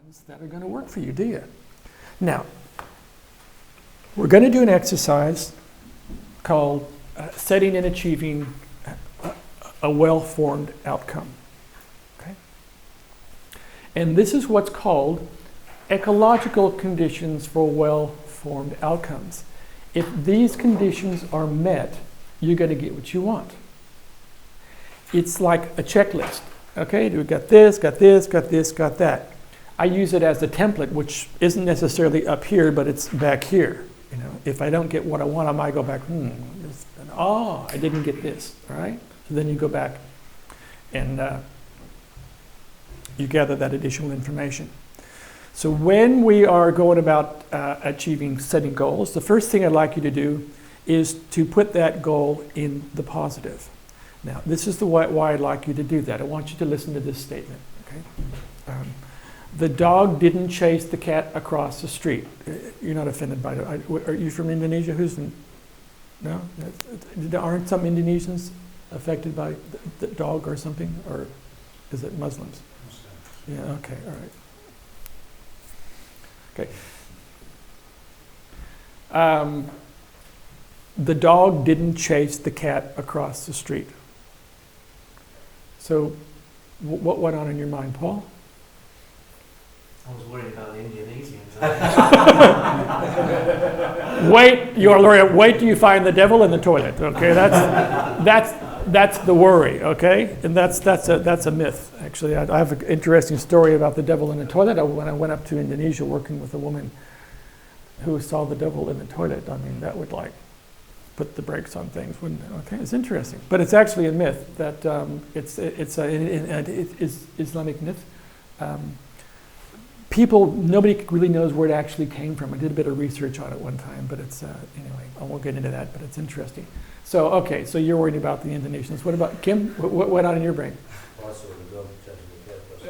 ones that are going to work for you, do you? Now, we're going to do an exercise called setting and achieving a well-formed outcome. Okay? And this is what's called ecological conditions for well-formed outcomes. If these conditions are met, you're going to get what you want. It's like a checklist. Okay, we got this, got this, got this, got that. I use it as a template, which isn't necessarily up here, but it's back here. You know, if I don't get what I want, I might go back, I didn't get this, all right? So then you go back and you gather that additional information. So when we are going about setting goals, the first thing I'd like you to do is to put that goal in the positive. Now, this is why I'd like you to do that. I want you to listen to this statement. Okay? The dog didn't chase the cat across the street. You're not offended by it. Are you from Indonesia? Who's from? No? Aren't some Indonesians affected by the dog or something? Or is it Muslims? Yeah, okay, all right. Okay. The dog didn't chase the cat across the street. So, what went on in your mind, Paul? I was worried about the Indonesians. Wait till you find the devil in the toilet. Okay, that's the worry. Okay, and that's a myth. Actually, I have an interesting story about the devil in the toilet. When I went up to Indonesia working with a woman who saw the devil in the toilet, I mean, that would put the brakes on things, wouldn't it? Okay, it's interesting, but it's actually a myth that it's Islamic myth. Nobody really knows where it actually came from. I did a bit of research on it one time, but it's anyway. I won't get into that, but it's interesting. So okay, so you're worried about the Indonesians. What about Kim? What went on in your brain?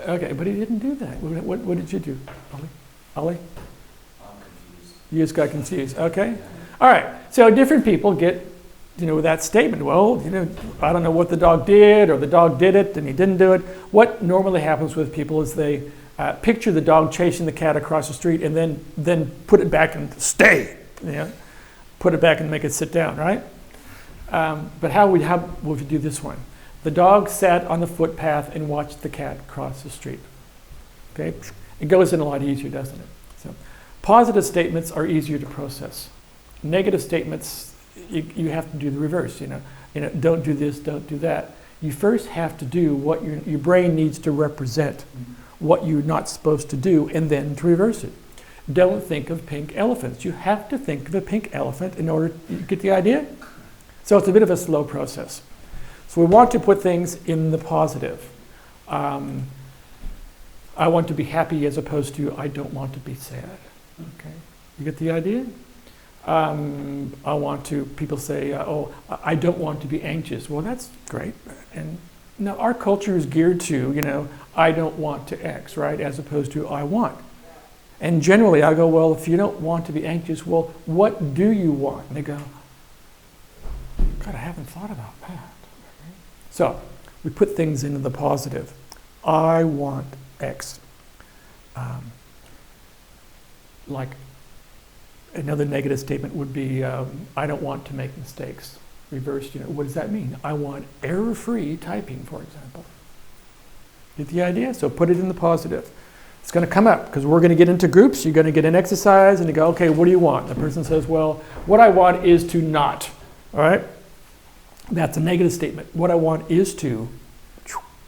Okay, but he didn't do that. What did you do, Ollie? I'm confused. You just got confused. Okay. All right, so different people get, that statement. Well, I don't know what the dog did, or the dog did it and he didn't do it. What normally happens with people is they picture the dog chasing the cat across the street and then put it back and stay. Put it back and make it sit down, right? But how would you do this one? The dog sat on the footpath and watched the cat cross the street. Okay, it goes in a lot easier, doesn't it? So, positive statements are easier to process. Negative statements, you have to do the reverse. Don't do this, don't do that. You first have to do what your brain needs to represent, what you're not supposed to do, and then to reverse it. Don't think of pink elephants. You have to think of a pink elephant in order to get the idea. So it's a bit of a slow process. So we want to put things in the positive. I want to be happy as opposed to I don't want to be sad. Okay, you get the idea? People say, I don't want to be anxious. Well, that's great. And now our culture is geared to, I don't want to X, right? As opposed to I want. And generally I go, well, if you don't want to be anxious, well, what do you want? And they go, God, I haven't thought about that. Okay. So we put things into the positive. I want X. Like another negative statement would be, I don't want to make mistakes. Reversed, what does that mean? I want error-free typing, for example. Get the idea? So put it in the positive. It's going to come up because we're going to get into groups. You're going to get an exercise and you go, okay, what do you want? The person says, well, what I want is to not. All right? That's a negative statement. What I want is to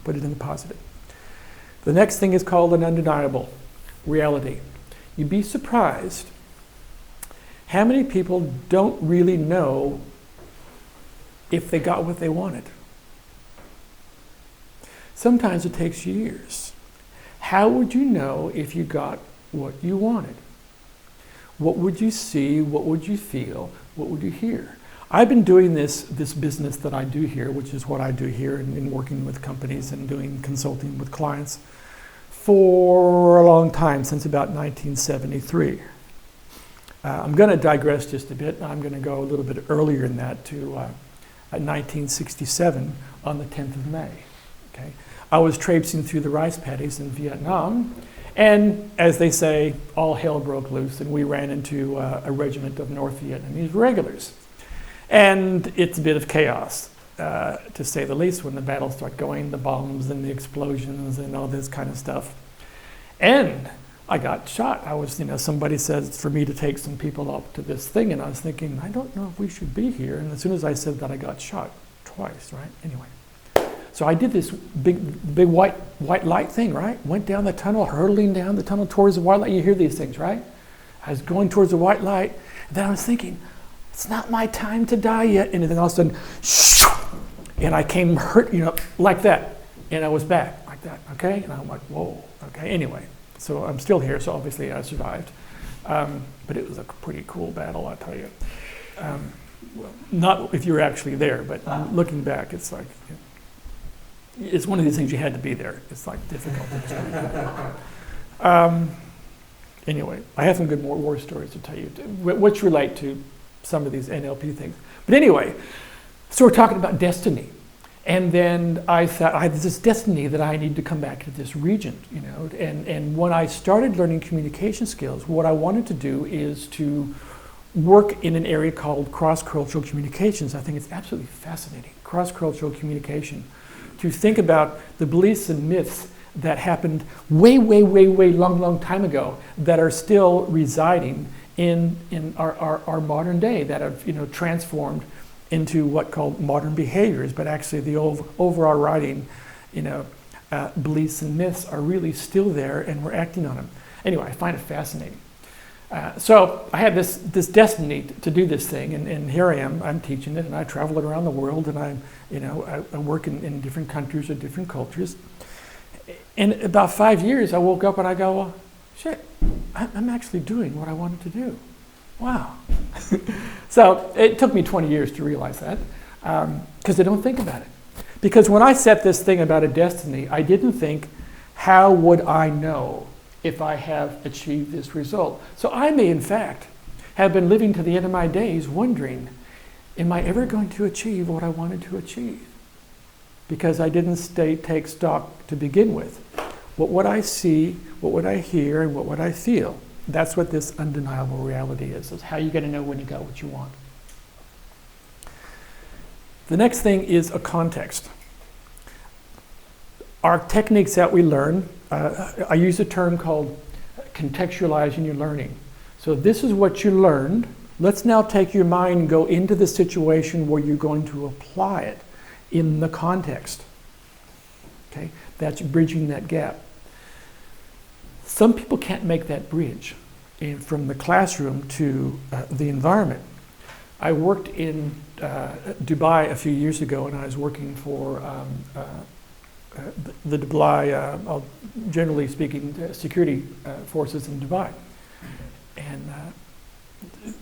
put it in the positive. The next thing is called an undeniable reality. You'd be surprised how many people don't really know if they got what they wanted. Sometimes it takes years. How would you know if you got what you wanted? What would you see? What would you feel? What would you hear? I've been doing this business that I do here, which is what I do here in working with companies and doing consulting with clients for a long time, since about 1973. I'm going to digress just a bit. I'm going to go a little bit earlier than that to 1967 on the 10th of May. Okay, I was traipsing through the rice paddies in Vietnam, And as they say, all hell broke loose, and we ran into a regiment of North Vietnamese regulars. And it's a bit of chaos, to say the least, when the battles start going, the bombs and the explosions and all this kind of stuff. And I got shot. Somebody said for me to take some people up to this thing, and I was thinking, I don't know if we should be here. And as soon as I said that, I got shot twice, right? Anyway. So I did this big white light thing, right? Went down the tunnel, hurtling down the tunnel towards the white light. You hear these things, right? I was going towards the white light, and then I was thinking, it's not my time to die yet. And then all of a sudden, shoo, and I came hurt, like that. And I was back, like that, okay? And I'm like, whoa, okay, anyway. So I'm still here, so obviously I survived. But it was a pretty cool battle, I'll tell you. Well, not if you were actually there, but looking back, it's like, it's one of these things you had to be there. It's like difficult to describe. Anyway, I have some good more war stories to tell you, which relate to some of these NLP things. But anyway, so we're talking about destiny. And then I thought, I have this destiny that I need to come back to this region, And when I started learning communication skills, what I wanted to do is to work in an area called cross-cultural communications. I think it's absolutely fascinating, cross-cultural communication. To think about the beliefs and myths that happened way, long time ago that are still residing in our modern day, that have transformed into what called modern behaviors, but actually the overriding beliefs and myths are really still there, and we're acting on them. Anyway, I find it fascinating. So I had this destiny to do this thing, and here I am. I'm teaching it, and I travel it around the world, and I work in different countries or different cultures. In about 5 years, I woke up and I go, well, shit, I'm actually doing what I wanted to do. Wow. So it took me 20 years to realize that, because I don't think about it. Because when I set this thing about a destiny, I didn't think, how would I know if I have achieved this result? So I may, in fact, have been living to the end of my days wondering, am I ever going to achieve what I wanted to achieve? Because I didn't take stock to begin with. What would I see, what would I hear, and what would I feel? That's what this undeniable reality is. It's how you're going to know when you got what you want. The next thing is a context. Our techniques that we learn, I use a term called contextualizing your learning. So this is what you learned. Let's now take your mind and go into the situation where you're going to apply it in the context. Okay, that's bridging that gap. Some people can't make that bridge from the classroom to the environment. I worked in Dubai a few years ago, and I was working for the Dubai, generally speaking, security forces in Dubai. And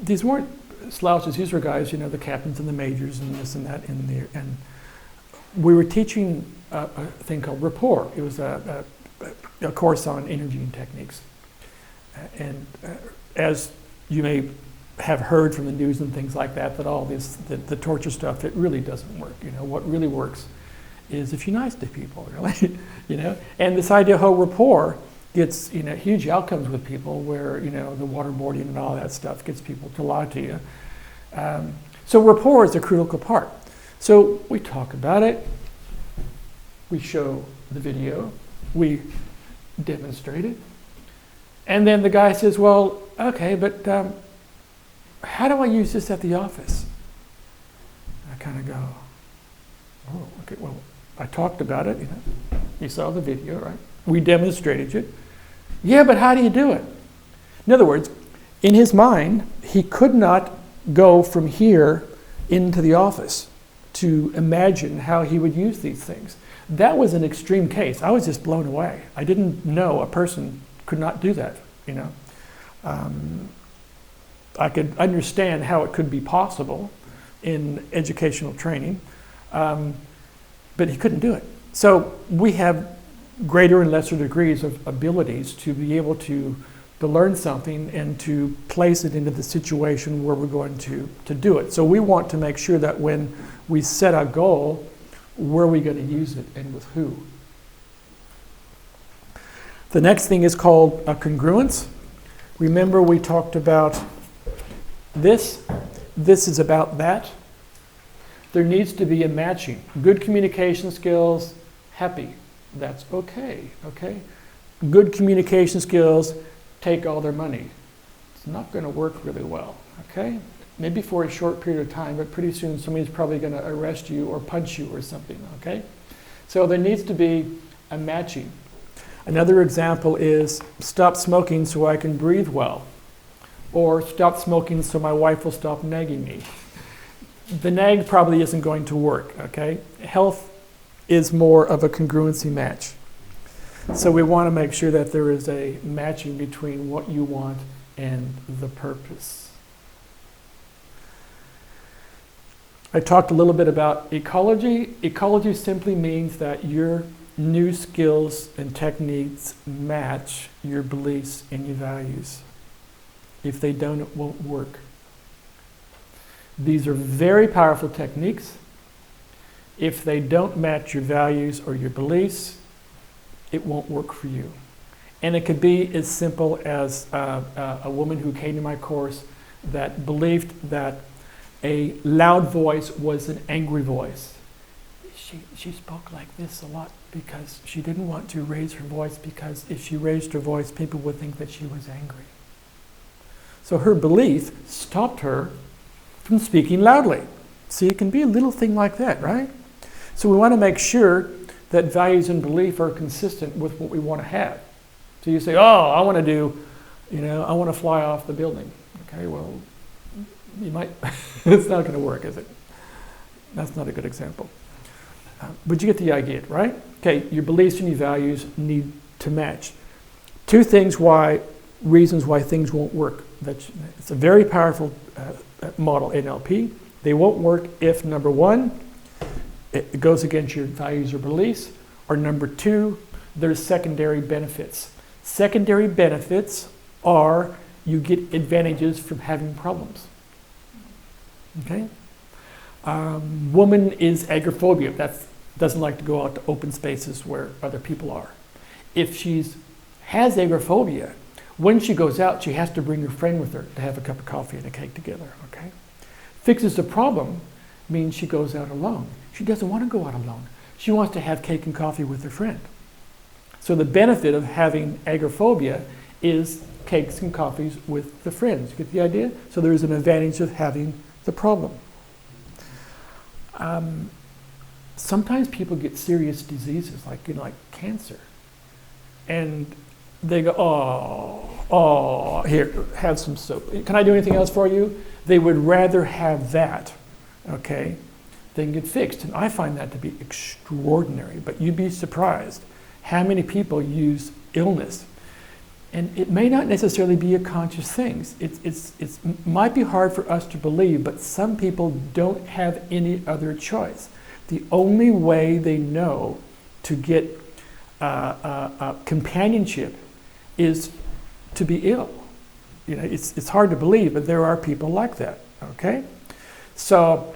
these weren't slouches. These were guys, the captains and the majors and this and that in there. And we were teaching a thing called rapport. It was a course on interviewing techniques. And as you may have heard from the news and things like that, that all this, the torture stuff, it really doesn't work. What really works is if you're nice to people, really, And this idea of rapport gets, huge outcomes with people where, the waterboarding and all that stuff gets people to lie to you. So rapport is a critical part. So we talk about it, we show the video, we demonstrate it, and then the guy says, well, okay, but how do I use this at the office? I kind of go, oh, okay, well, I talked about it, you saw the video, right? We demonstrated it. Yeah, but how do you do it? In other words, in his mind, he could not go from here into the office to imagine how he would use these things. That was an extreme case. I was just blown away. I didn't know a person could not do that, I could understand how it could be possible in educational training, but he couldn't do it. So we have greater and lesser degrees of abilities to be able to learn something and to place it into the situation where we're going to do it. So we want to make sure that when we set a goal, where are we going to use it and with who? The next thing is called a congruence. Remember we talked about this. This is about that. There needs to be a matching. Good communication skills, happy. That's okay, okay? Good communication skills, take all their money. It's not going to work really well, okay? Maybe for a short period of time, but pretty soon somebody's probably going to arrest you or punch you or something, okay? So there needs to be a matching. Another example is stop smoking so I can breathe well, or stop smoking so my wife will stop nagging me. The nag probably isn't going to work, okay? Health is more of a congruency match. So we want to make sure that there is a matching between what you want and the purpose. I talked a little bit about ecology. Ecology simply means that your new skills and techniques match your beliefs and your values. If they don't, it won't work. These are very powerful techniques. If they don't match your values or your beliefs, it won't work for you. And it could be as simple as a woman who came to my course that believed that a loud voice was an angry voice. She spoke like this a lot because she didn't want to raise her voice, because if she raised her voice, people would think that she was angry. So her belief stopped her from speaking loudly. See, it can be a little thing like that, right? So we want to make sure that values and belief are consistent with what we want to have. So you say, oh, I want to do, I want to fly off the building. Okay, well, you might, it's not going to work, is it? That's not a good example. But you get the idea, right? Okay, your beliefs and your values need to match. Two reasons why things won't work. It's a very powerful model, NLP. They won't work if, number one, it goes against your values or beliefs, or number two, there's secondary benefits. Secondary benefits are you get advantages from having problems. Okay? Woman is agoraphobia. That doesn't like to go out to open spaces where other people are. If she has agoraphobia, when she goes out, she has to bring her friend with her to have a cup of coffee and a cake together. Okay? Fixes the problem means she goes out alone. She doesn't want to go out alone. She wants to have cake and coffee with her friend. So the benefit of having agoraphobia is cakes and coffees with the friends. You get the idea? So there's an advantage of having the problem. Sometimes people get serious diseases like cancer, and they go, oh, here, have some soap. Can I do anything else for you? They would rather have that, okay, than get fixed. And I find that to be extraordinary, but you'd be surprised how many people use illness. And it may not necessarily be a conscious thing. It might be hard for us to believe, but some people don't have any other choice. The only way they know to get companionship is to be ill. It's hard to believe, but there are people like that, okay? So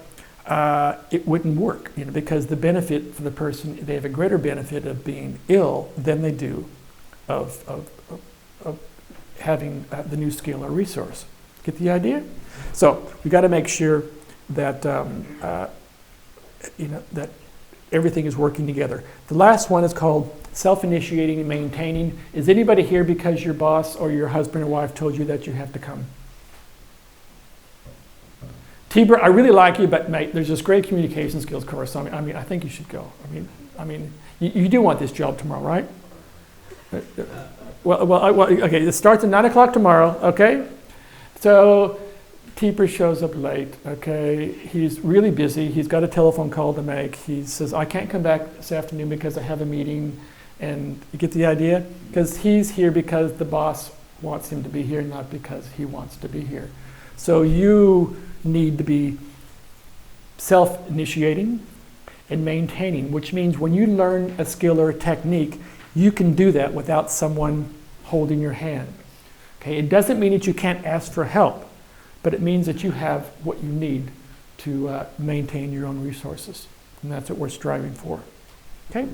it wouldn't work, because the benefit for the person, they have a greater benefit of being ill than they do of having the new skill or resource. Get the idea? So we got to make sure that that everything is working together. The last one is called self-initiating and maintaining. Is anybody here because your boss or your husband or wife told you that you have to come? Tiber, I really like you, but mate, there's this great communication skills course. I think you should go. You do want this job tomorrow, right? Okay, it starts at 9 o'clock tomorrow, okay? So Teeper shows up late, okay? He's really busy. He's got a telephone call to make. He says, I can't come back this afternoon because I have a meeting. And you get the idea? Because he's here because the boss wants him to be here, not because he wants to be here. So you need to be self-initiating and maintaining, which means when you learn a skill or a technique, you can do that without someone holding your hand. Okay? It doesn't mean that you can't ask for help, but it means that you have what you need to maintain your own resources. And that's what we're striving for. Okay?